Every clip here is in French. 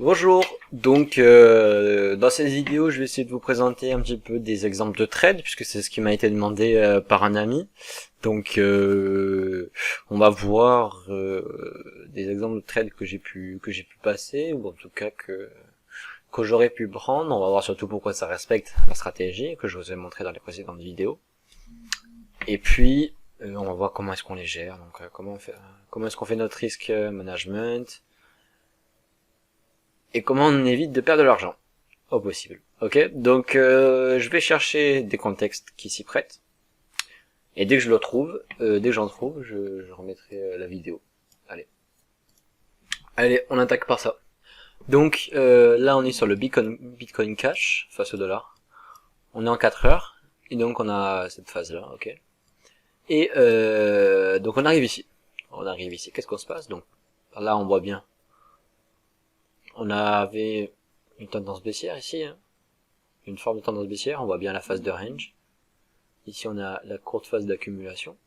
Bonjour, donc dans cette vidéo je vais essayer de vous présenter un petit peu des exemples de trades puisque c'est ce qui m'a été demandé par un ami. Donc on va voir des exemples de trades que j'ai pu passer, ou en tout cas que j'aurais pu prendre. On va voir surtout pourquoi ça respecte la stratégie que je vous ai montré dans les précédentes vidéos. Et puis on va voir comment est-ce qu'on les gère, donc comment est-ce qu'on fait notre risk management, et comment on évite de perdre de l'argent au possible. Ok, donc je vais chercher des contextes qui s'y prêtent, et dès que je le trouve, dès que j'en trouve, je remettrai la vidéo. Allez, on attaque par ça. Donc là on est sur le Bitcoin Cash face au dollar. On est en 4 heures, et donc on a cette phase là, ok. Et donc on arrive ici. Qu'est-ce qu'on se passe? Donc là on voit bien. On avait une tendance baissière ici, hein. Une forme de tendance baissière, on voit bien la phase de range. Ici on a la courte phase d'accumulation.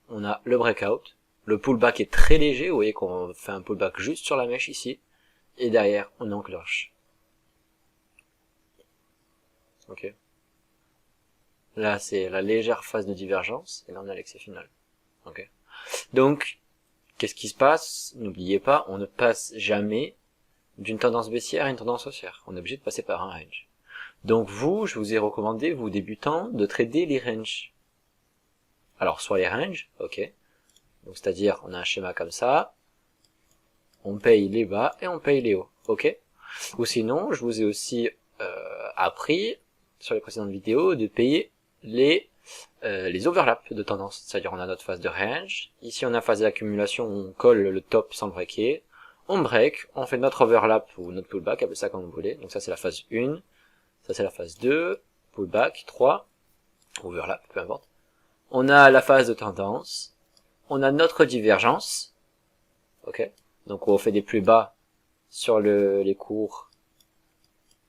On a le breakout. Le pullback est très léger, vous voyez qu'on fait un pullback juste sur la mèche ici. Et derrière, on enclenche. Ok. Là c'est la légère phase de divergence, et là on a l'excès final. Ok. Donc, qu'est-ce qui se passe? N'oubliez pas, on ne passe jamais d'une tendance baissière à une tendance haussière. On est obligé de passer par un range. Donc vous, je vous ai recommandé, vous débutants, de trader les ranges. Alors soit les ranges, ok. Donc c'est-à-dire, on a un schéma comme ça, on paye les bas et on paye les hauts, ok. Ou sinon, je vous ai aussi appris, sur les précédentes vidéos, de payer les overlaps de tendance. C'est-à-dire, on a notre phase de range, ici on a phase d'accumulation, on colle le top sans le breaker, on break, on fait notre overlap ou notre pullback, appelez ça comme vous voulez. Donc ça c'est la phase 1, ça c'est la phase 2, pullback, 3, overlap, peu importe. On a la phase de tendance, on a notre divergence, ok. Donc on fait des plus bas sur les cours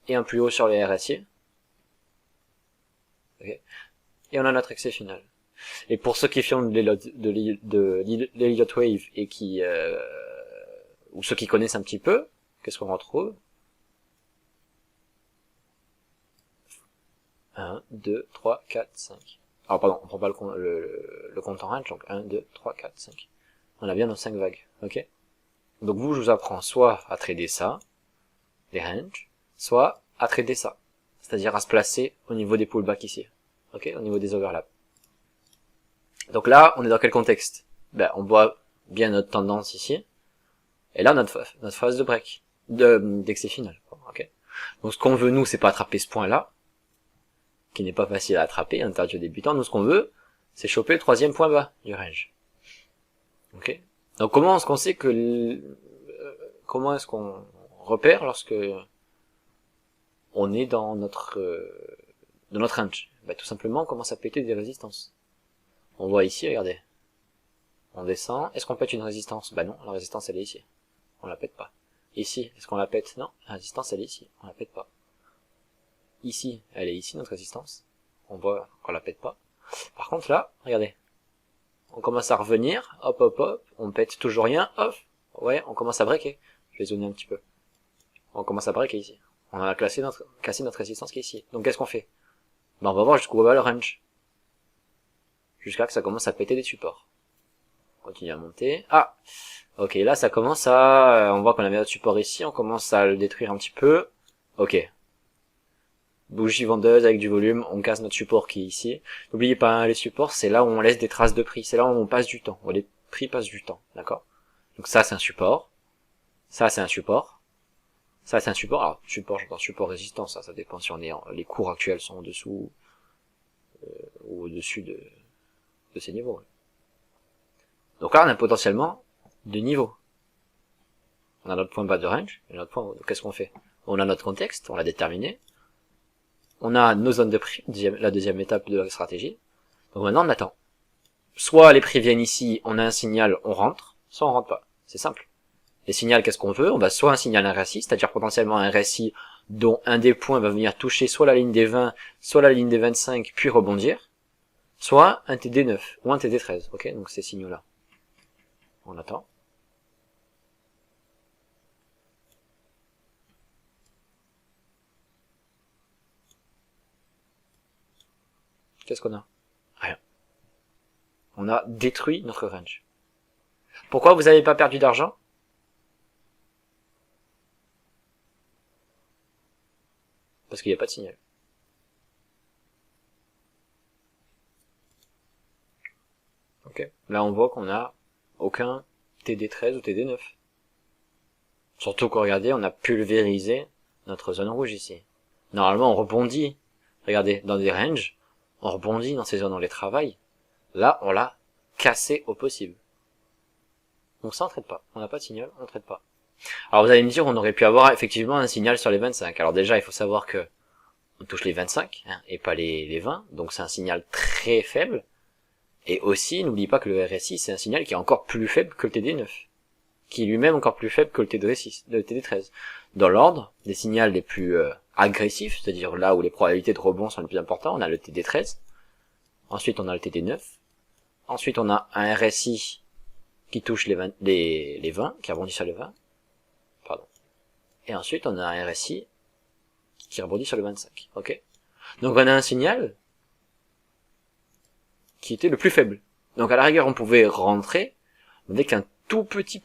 et un plus haut sur les RSI, ok. Et on a notre excès final. Et pour ceux qui font de l'Elliott Wave et qui ou ceux qui connaissent un petit peu, qu'est-ce qu'on retrouve? 1, 2, 3, 4, 5. Alors pardon, on prend pas le compte en range, donc 1, 2, 3, 4, 5. On a bien nos 5 vagues, ok. Donc vous, je vous apprends soit à trader ça, les ranges, soit à trader ça. C'est-à-dire à se placer au niveau des pullbacks ici, ok, au niveau des overlaps. Donc là, on est dans quel contexte? Ben, on voit bien notre tendance ici, et là notre phase de break, d'excès final, ok. Donc ce qu'on veut, nous, c'est pas attraper ce point-là, qui n'est pas facile à attraper, interdit aux débutants. Nous, ce qu'on veut, c'est choper le troisième point bas du range. Ok. Donc comment est-ce qu'on sait que comment est-ce qu'on repère lorsque on est dans notre range? Bah, tout simplement, on commence à péter des résistances. On voit ici, regardez. On descend. Est-ce qu'on pète une résistance? Bah non, la résistance elle est ici. On la pète pas. Ici, est-ce qu'on la pète? Non, la résistance elle est ici. On la pète pas. Ici, elle est ici, notre résistance. On voit qu'on la pète pas. Par contre là, regardez. On commence à revenir, hop hop hop, on pète toujours rien, hop. Ouais, on commence à breaker. Je vais zoomer un petit peu. On commence à breaker ici. On a cassé notre résistance qui est ici. Donc qu'est-ce qu'on fait? Ben on va voir jusqu'où va le range. Jusqu'à que ça commence à péter des supports. On continue à monter. Ah, ok, là ça commence à... on voit qu'on avait notre support ici, on commence à le détruire un petit peu. Ok. Bougie vendeuse avec du volume, on casse notre support qui est ici. N'oubliez pas, hein, les supports, c'est là où on laisse des traces de prix. C'est là où on passe du temps, où les prix passent du temps, d'accord? Donc ça c'est un support. Ça c'est un support. Ça c'est un support. Alors, support, j'entends support résistance, ça dépend si on est les cours actuels sont en dessous ou au-dessus de ces niveaux. Donc là on a potentiellement deux niveaux. On a notre point bas de range et notre point haut. Donc qu'est-ce qu'on fait? On a notre contexte, on l'a déterminé. On a nos zones de prix, la deuxième étape de la stratégie. Donc maintenant on attend. Soit les prix viennent ici, on a un signal, on rentre, soit on rentre pas. C'est simple. Les signaux, qu'est-ce qu'on veut? On va soit un signal RSI, c'est-à-dire potentiellement un RSI dont un des points va venir toucher soit la ligne des 20, soit la ligne des 25, puis rebondir, soit un TD9 ou un TD13. Ok, donc ces signaux-là. On attend. Qu'est-ce qu'on a? Rien. On a détruit notre range. Pourquoi vous n'avez pas perdu d'argent? Parce qu'il n'y a pas de signal. Ok. Là, on voit qu'on a aucun TD13 ou TD9. Surtout que, regardez, on a pulvérisé notre zone rouge ici. Normalement, on rebondit. Regardez, dans des ranges, on rebondit dans ces zones, on les travaille. Là, on l'a cassé au possible. Donc ça, on traite pas. On n'a pas de signal, on traite pas. Alors vous allez me dire, on aurait pu avoir effectivement un signal sur les 25. Alors déjà, il faut savoir que on touche les 25 hein, et pas les 20. Donc c'est un signal très faible. Et aussi, n'oublie pas que le RSI, c'est un signal qui est encore plus faible que le TD9. Qui est lui-même encore plus faible que le TD6, le TD13. Dans l'ordre des signaux les plus agressifs, c'est-à-dire là où les probabilités de rebond sont les plus importantes, on a le TD13. Ensuite, on a le TD9. Ensuite, on a un RSI qui touche les 20, qui rebondit sur les 20. Pardon. Et ensuite, on a un RSI qui rebondit sur le 25. Ok. Donc, on a un signal qui était le plus faible. Donc, à la rigueur, on pouvait rentrer avec un tout petit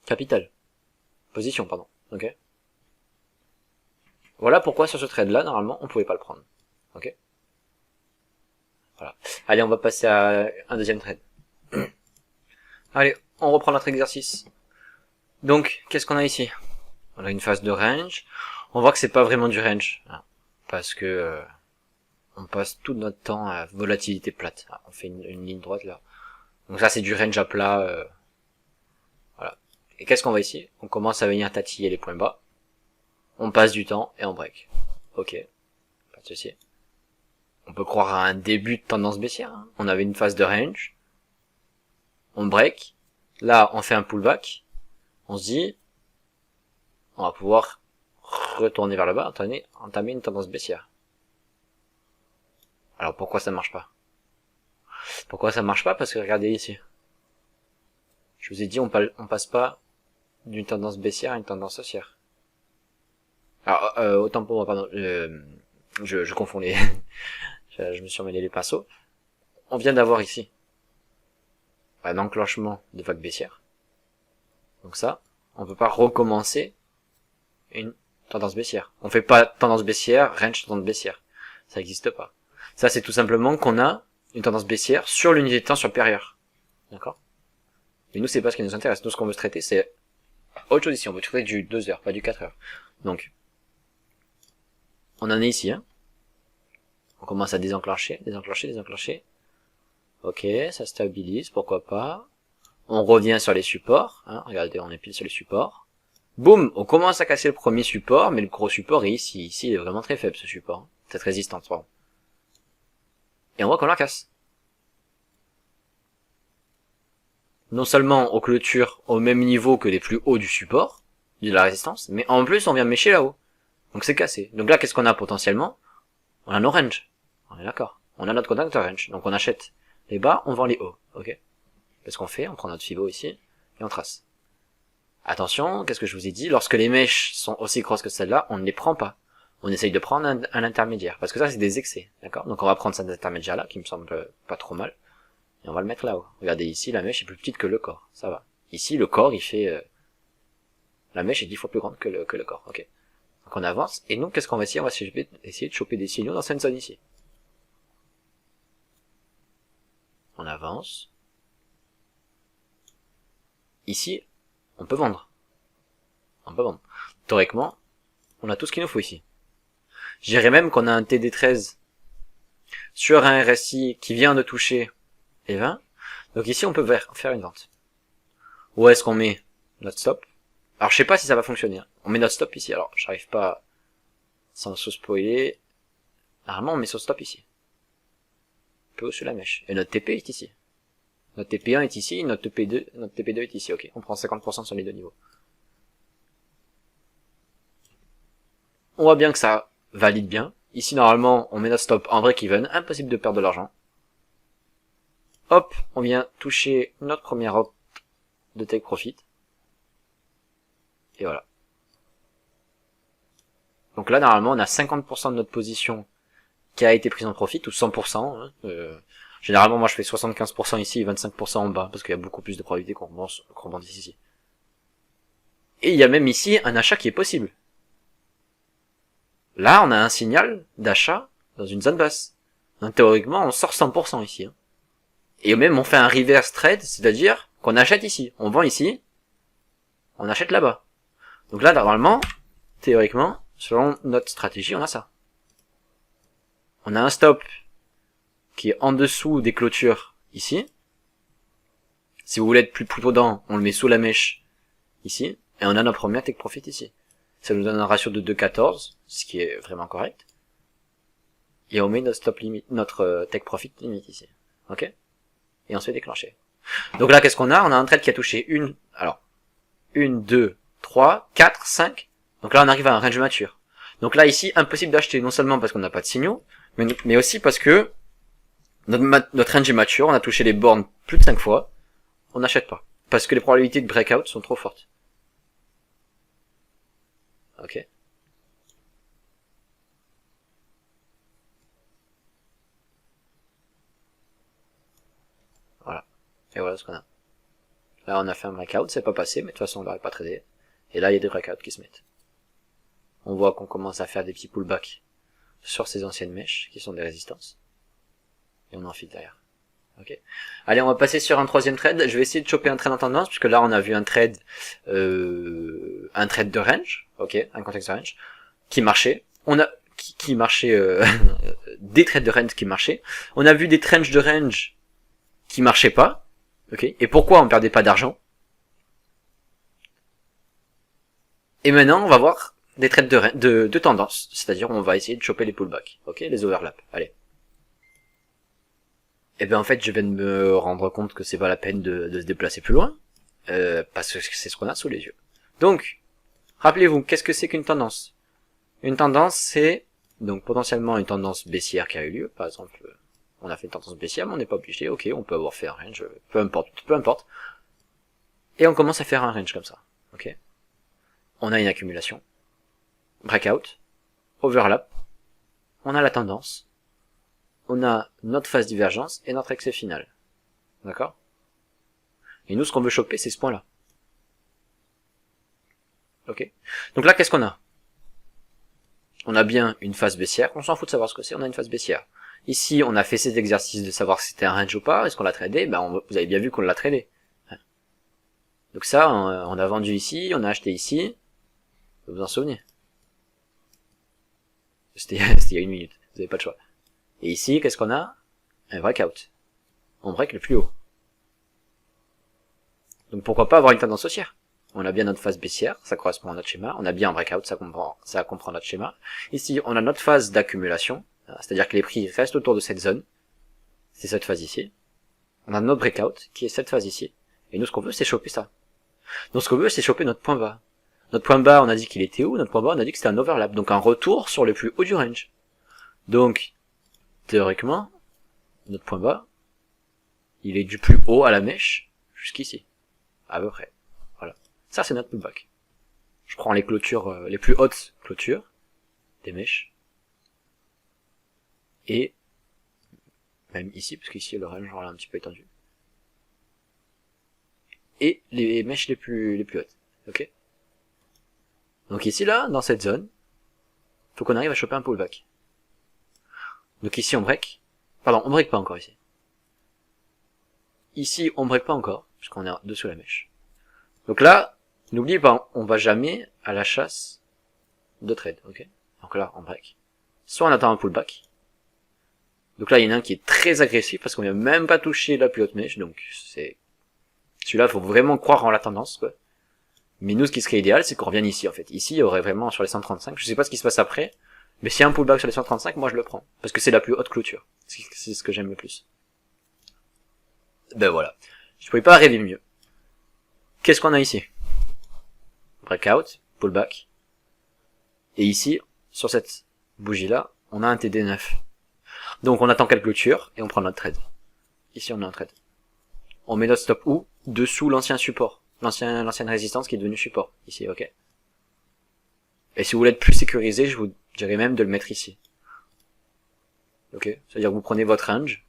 capital. Position, pardon. Ok. Voilà pourquoi sur ce trade-là, normalement, on pouvait pas le prendre. Ok. Voilà. Allez, on va passer à un deuxième trade. Allez, on reprend notre exercice. Donc, qu'est-ce qu'on a ici? On a une phase de range. On voit que c'est pas vraiment du range. Hein, parce que on passe tout notre temps à volatilité plate. Ah, on fait une ligne droite là. Donc ça c'est du range à plat. Voilà. Et qu'est-ce qu'on voit ici? On commence à venir tatiller les points bas. On passe du temps et on break. Ok. Pas de souci. On peut croire à un début de tendance baissière. Hein. On avait une phase de range. On break. Là, on fait un pullback. On se dit, on va pouvoir retourner vers le bas, entamer une tendance baissière. Alors pourquoi ça marche pas? Pourquoi ça marche pas? Parce que regardez ici. Je vous ai dit, on passe pas d'une tendance baissière à une tendance haussière. Alors, autant pour moi, pardon, je confonds les... je me suis emmêlé les pinceaux. On vient d'avoir ici un enclenchement de vague baissière. Donc ça, on peut pas recommencer une tendance baissière. On fait pas tendance baissière, range tendance baissière. Ça n'existe pas. Ça, c'est tout simplement qu'on a une tendance baissière sur l'unité de temps supérieure. D'accord? Mais nous, c'est pas ce qui nous intéresse. Nous, ce qu'on veut traiter, c'est autre chose ici. On veut traiter du 2 heures, pas du 4 heures. Donc, on en est ici, hein. On commence à désenclencher. Ok, ça stabilise, pourquoi pas. On revient sur les supports, hein. Regardez, on est pile sur les supports. Boum, on commence à casser le premier support, mais le gros support est ici. Ici, il est vraiment très faible, ce support. Cette résistance, pardon. Et on voit qu'on la casse. Non seulement on clôture au même niveau que les plus hauts du support, de la résistance, mais en plus on vient mécher là-haut. Donc c'est cassé. Donc là, qu'est-ce qu'on a potentiellement? On a nos range. On est d'accord. On a notre contact range. Donc on achète les bas, on vend les hauts. Ok. Qu'est-ce qu'on fait? On prend notre Fibo ici, et on trace. Attention, qu'est-ce que je vous ai dit? Lorsque les mèches sont aussi grosses que celle-là, on ne les prend pas. On essaye de prendre un intermédiaire. Parce que ça, c'est des excès. D'accord? Donc on va prendre cet intermédiaire-là, qui me semble pas trop mal. Et on va le mettre là-haut. Regardez ici, la mèche est plus petite que le corps. Ça va. Ici, le corps, il fait... la mèche est 10 fois plus grande que le corps. Ok. Donc on avance. Et nous, qu'est-ce qu'on va essayer? On va essayer de choper des signaux dans cette zone ici. On avance. Ici, on peut vendre. On peut vendre. Théoriquement, on a tout ce qu'il nous faut ici. Je dirais même qu'on a un TD13 sur un RSI qui vient de toucher les 20. Donc ici, on peut faire une vente. Où est-ce qu'on met notre stop? Alors, je sais pas si ça va fonctionner. Hein. On met notre stop ici. Alors, j'arrive pas sans se spoiler. Normalement, on met son stop ici. Un peu au-dessus de la mèche. Et notre TP est ici. Notre TP1 est ici, notre TP2 est ici. Ok, on prend 50% sur les deux niveaux. On voit bien que ça valide bien. Ici, normalement, on met notre stop en break-even. Impossible de perdre de l'argent. Hop, on vient toucher notre première hop de take profit. Et voilà. Donc là, normalement, on a 50% de notre position qui a été prise en profit, ou 100%. Hein. Généralement, moi, je fais 75% ici et 25% en bas, parce qu'il y a beaucoup plus de probabilité qu'on rebondisse ici. Et il y a même ici un achat qui est possible. Là, on a un signal d'achat dans une zone basse. Donc, théoriquement, on sort 100% ici. Hein. Et même, on fait un reverse trade, c'est-à-dire qu'on achète ici. On vend ici, on achète là-bas. Donc là, normalement, théoriquement, selon notre stratégie, on a ça. On a un stop qui est en dessous des clôtures ici. Si vous voulez être plus prudent, on le met sous la mèche ici. Et on a notre premier take profit ici. Ça nous donne un ratio de 2,14, ce qui est vraiment correct. Et on met notre stop limit, notre take profit limite ici. Ok? Et on se fait déclencher. Donc là, qu'est-ce qu'on a? On a un trade qui a touché 1, 2, 3, 4, 5. Donc là, on arrive à un range mature. Donc là, ici, impossible d'acheter, non seulement parce qu'on n'a pas de signaux, mais aussi parce que notre range est mature, on a touché les bornes plus de 5 fois, on n'achète pas. Parce que les probabilités de breakout sont trop fortes. Ok. Voilà. Et voilà ce qu'on a. Là, on a fait un breakout, c'est pas passé, mais de toute façon, on l'aurait pas tradé. Et là, il y a des breakouts qui se mettent. On voit qu'on commence à faire des petits pullbacks sur ces anciennes mèches, qui sont des résistances. Et on enfile derrière. Ok. Allez, on va passer sur un troisième trade. Je vais essayer de choper un trade en tendance, puisque là, on a vu un trade de range. Ok, un contexte de range. Qui marchait. On a, qui marchait, des trades de range qui marchaient. On a vu des trades de range qui marchaient pas. Ok. Et pourquoi on perdait pas d'argent? Et maintenant, on va voir des trades de tendance. C'est-à-dire, on va essayer de choper les pullbacks. Ok, les overlaps. Allez. Et ben en fait, je viens de me rendre compte que c'est pas la peine de se déplacer plus loin, parce que c'est ce qu'on a sous les yeux. Donc, rappelez-vous, qu'est-ce que c'est qu'une tendance? Une tendance, c'est donc potentiellement une tendance baissière qui a eu lieu. Par exemple, on a fait une tendance baissière, mais on n'est pas obligé. Ok, on peut avoir fait un range, peu importe. Et on commence à faire un range comme ça. Ok. On a une accumulation, breakout, overlap. On a la tendance. On a notre phase divergence et notre excès final. D'accord? Et nous, ce qu'on veut choper, c'est ce point-là. Ok? Donc là, qu'est-ce qu'on a? On a bien une phase baissière. On s'en fout de savoir ce que c'est, on a une phase baissière. Ici, on a fait cet exercice de savoir si c'était un range ou pas. Est-ce qu'on l'a tradé? Ben, vous avez bien vu qu'on l'a tradé. Donc ça, on a vendu ici, on a acheté ici. Vous vous en souvenez? C'était il y a une minute. Vous n'avez pas le choix. Et ici, qu'est-ce qu'on a? Un breakout. On break le plus haut. Donc pourquoi pas avoir une tendance haussière? On a bien notre phase baissière, ça correspond à notre schéma. On a bien un breakout, ça comprend notre schéma. Ici, on a notre phase d'accumulation, c'est-à-dire que les prix restent autour de cette zone. C'est cette phase ici. On a notre breakout, qui est cette phase ici. Et nous, ce qu'on veut, c'est choper ça. Donc ce qu'on veut, c'est choper notre point bas. Notre point bas, on a dit qu'il était où? Notre point bas, on a dit que c'était un overlap, donc un retour sur le plus haut du range. Donc, théoriquement, notre point bas, il est du plus haut à la mèche jusqu'ici. À peu près. Voilà. Ça, c'est notre pullback. Je prends les clôtures, les plus hautes clôtures des mèches. Et même ici, parce qu'ici, le range, on l'a un petit peu étendu. Et les mèches les plus hautes. Ok? Donc ici, là, dans cette zone, faut qu'on arrive à choper un pullback. Donc ici, on break. Pardon, on break pas encore ici. Ici, on break pas encore, puisqu'on est dessous la mèche. Donc là, n'oubliez pas, on va jamais à la chasse de trade, ok? Donc là, on break. Soit on attend un pullback. Donc là, il y en a un qui est très agressif, parce qu'on vient même pas toucher la plus haute mèche, donc c'est... Celui-là, faut vraiment croire en la tendance, quoi. Mais nous, ce qui serait idéal, c'est qu'on revienne ici, en fait. Ici, il y aurait vraiment sur les 135, je sais pas ce qui se passe après, mais s'il y a un pullback sur les 135, moi je le prends. Parce que c'est la plus haute clôture. C'est ce que j'aime le plus. Ben voilà. Je pouvais pas rêver mieux. Qu'est-ce qu'on a ici? Breakout, pullback. Et ici, sur cette bougie-là, on a un TD9. Donc on attend quelques clôtures, et on prend notre trade. Ici, on a un trade. On met notre stop où? Dessous l'ancien support. L'ancienne résistance qui est devenue support. Ici, ok. Et si vous voulez être plus sécurisé, je vous dirais même de le mettre ici. Ok, c'est-à-dire que vous prenez votre range.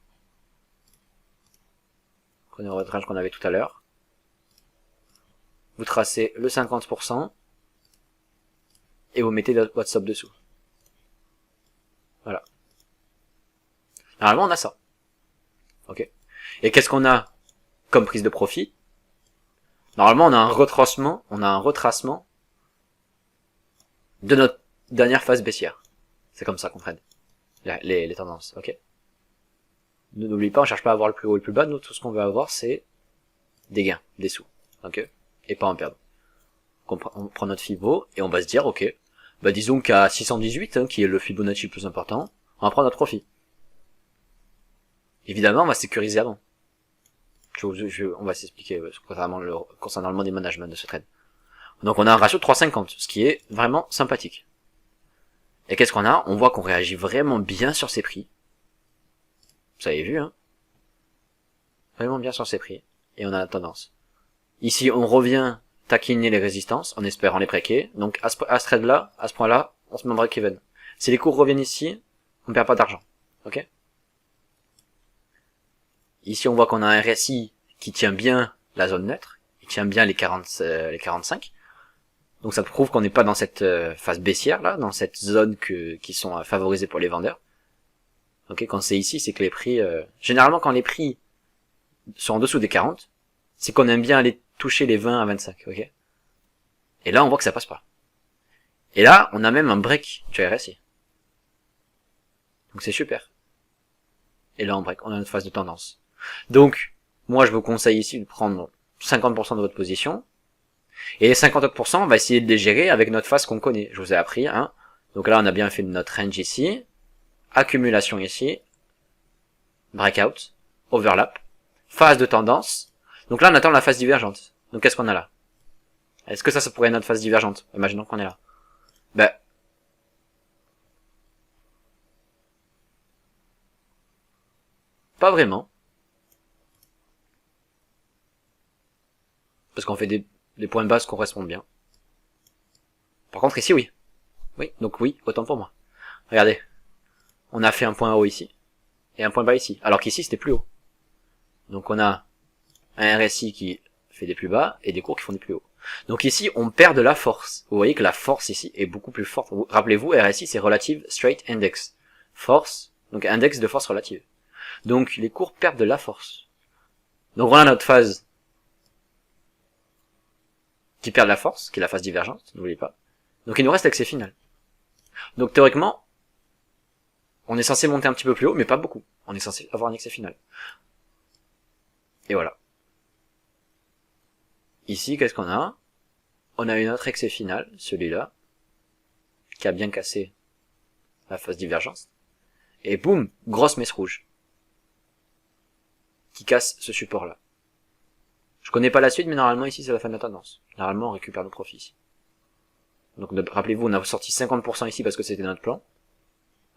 Prenez votre range qu'on avait tout à l'heure. Vous tracez le 50%. Et vous mettez votre stop dessous. Voilà. Normalement, on a ça. Ok. Et qu'est-ce qu'on a comme prise de profit? Normalement, on a un retracement de notre dernière phase baissière. C'est comme ça qu'on traite les tendances. Ok. N'oublie pas, on cherche pas à avoir le plus haut et le plus bas. Nous, tout ce qu'on veut avoir, c'est des gains, des sous. Ok. Et pas en perdre. On prend notre Fibo et on va se dire, ok, bah disons qu'à 618, hein, qui est le Fibonacci le plus important, on va prendre notre profit. Évidemment, on va sécuriser avant. On va s'expliquer concernant le money management de ce trade. Donc on a un ratio de 3,50, ce qui est vraiment sympathique. Et qu'est-ce qu'on a? On voit qu'on réagit vraiment bien sur ces prix. Vous avez vu, hein? Vraiment bien sur ces prix. Et on a la tendance. Ici, on revient taquiner les résistances en espérant les breaker. Donc à ce trade-là, à ce point-là, on se met en break-even. Si les cours reviennent ici, on ne perd pas d'argent. Ok? Ici, on voit qu'on a un RSI qui tient bien la zone neutre, il tient bien les 45. Donc ça prouve qu'on n'est pas dans cette phase baissière là, dans cette zone qui sont favorisées pour les vendeurs. Ok, quand c'est ici, c'est que les prix, généralement quand les prix sont en dessous des 40, c'est qu'on aime bien aller toucher les 20 à 25. Ok. Et là, on voit que ça passe pas. Et là, on a même un break du RSI. Donc c'est super. Et là, on break, on a notre phase de tendance. Donc, moi, je vous conseille ici de prendre 50% de votre position. Et les 50%, on va essayer de les gérer avec notre phase qu'on connaît. Je vous ai appris, hein. Donc là, on a bien fait notre range ici. Accumulation ici. Breakout. Overlap. Phase de tendance. Donc là, on attend la phase divergente. Donc qu'est-ce qu'on a là? Est-ce que ça pourrait être notre phase divergente? Imaginons qu'on est là. Ben, pas vraiment. Parce qu'on fait des points de base correspondent bien. Par contre, ici, oui. Oui, donc oui, autant pour moi. Regardez. On a fait un point haut ici. Et un point bas ici. Alors qu'ici, c'était plus haut. Donc on a un RSI qui fait des plus bas et des cours qui font des plus hauts. Donc ici, on perd de la force. Vous voyez que la force ici est beaucoup plus forte. Rappelez-vous, RSI, c'est Relative Straight Index. Force, donc index de force relative. Donc les cours perdent de la force. Donc on a notre phase qui perd de la force, qui est la phase divergente, n'oubliez pas. Donc il nous reste l'excès final. Donc théoriquement, on est censé monter un petit peu plus haut, mais pas beaucoup. On est censé avoir un excès final. Et voilà. Ici, qu'est-ce qu'on a? On a une autre excès final, celui-là, qui a bien cassé la phase divergence. Et boum, grosse messe rouge, qui casse ce support-là. Je connais pas la suite, mais normalement ici c'est la fin de la tendance. Normalement on récupère nos profits ici. Donc rappelez-vous, on a sorti 50% ici parce que c'était notre plan,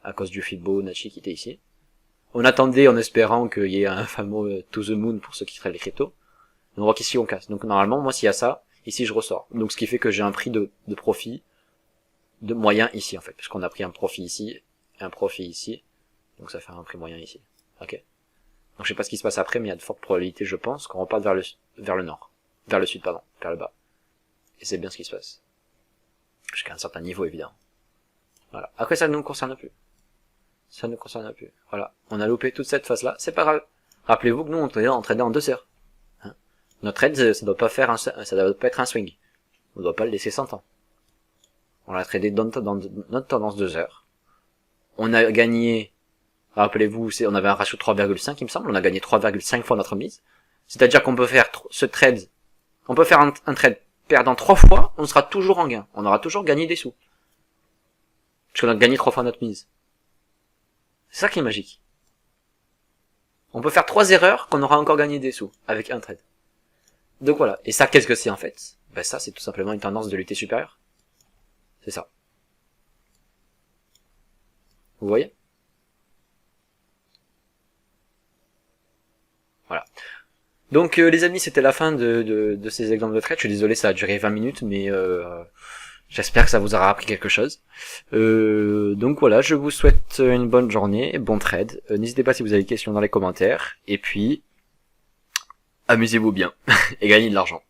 à cause du Fibonacci qui était ici. On attendait en espérant qu'il y ait un fameux to the moon pour ceux qui traitent les cryptos. On voit qu'ici on casse. Donc normalement, moi s'il y a ça, ici je ressors. Donc ce qui fait que j'ai un prix de profit de moyen ici en fait, parce qu'on a pris un profit ici, un profit ici. Donc ça fait un prix moyen ici. Ok. Donc je sais pas ce qui se passe après, mais il y a de fortes probabilités, je pense, qu'on reparte vers le nord. Vers le sud, pardon. Vers le bas. Et c'est bien ce qui se passe. Jusqu'à un certain niveau, évidemment. Voilà. Après, ça ne nous concerne plus. Ça ne nous concerne plus. Voilà. On a loupé toute cette phase-là. C'est pas grave. Rappelez-vous que nous, on tradait en 2 heures. Hein, notre trade, ça doit pas être un swing. On doit pas le laisser 100 ans. On l'a tradé dans notre tendance 2 heures. On a gagné, rappelez-vous, on avait un ratio de 3,5, il me semble. On a gagné 3,5 fois notre mise. C'est-à-dire qu'on peut faire ce trade, on peut faire un trade perdant 3 fois, on sera toujours en gain. On aura toujours gagné des sous. Parce qu'on a gagné 3 fois notre mise. C'est ça qui est magique. On peut faire 3 erreurs qu'on aura encore gagné des sous avec un trade. Donc voilà. Et ça, qu'est-ce que c'est en fait? Ben ça, c'est tout simplement une tendance de l'unité supérieure. C'est ça. Vous voyez? Voilà. Donc les amis, c'était la fin de ces exemples de trade. Je suis désolé, ça a duré 20 minutes, mais J'espère que ça vous aura appris quelque chose. Donc voilà, je vous souhaite une bonne journée, bon trade. N'hésitez pas si vous avez des questions dans les commentaires. Et puis, amusez-vous bien et gagnez de l'argent.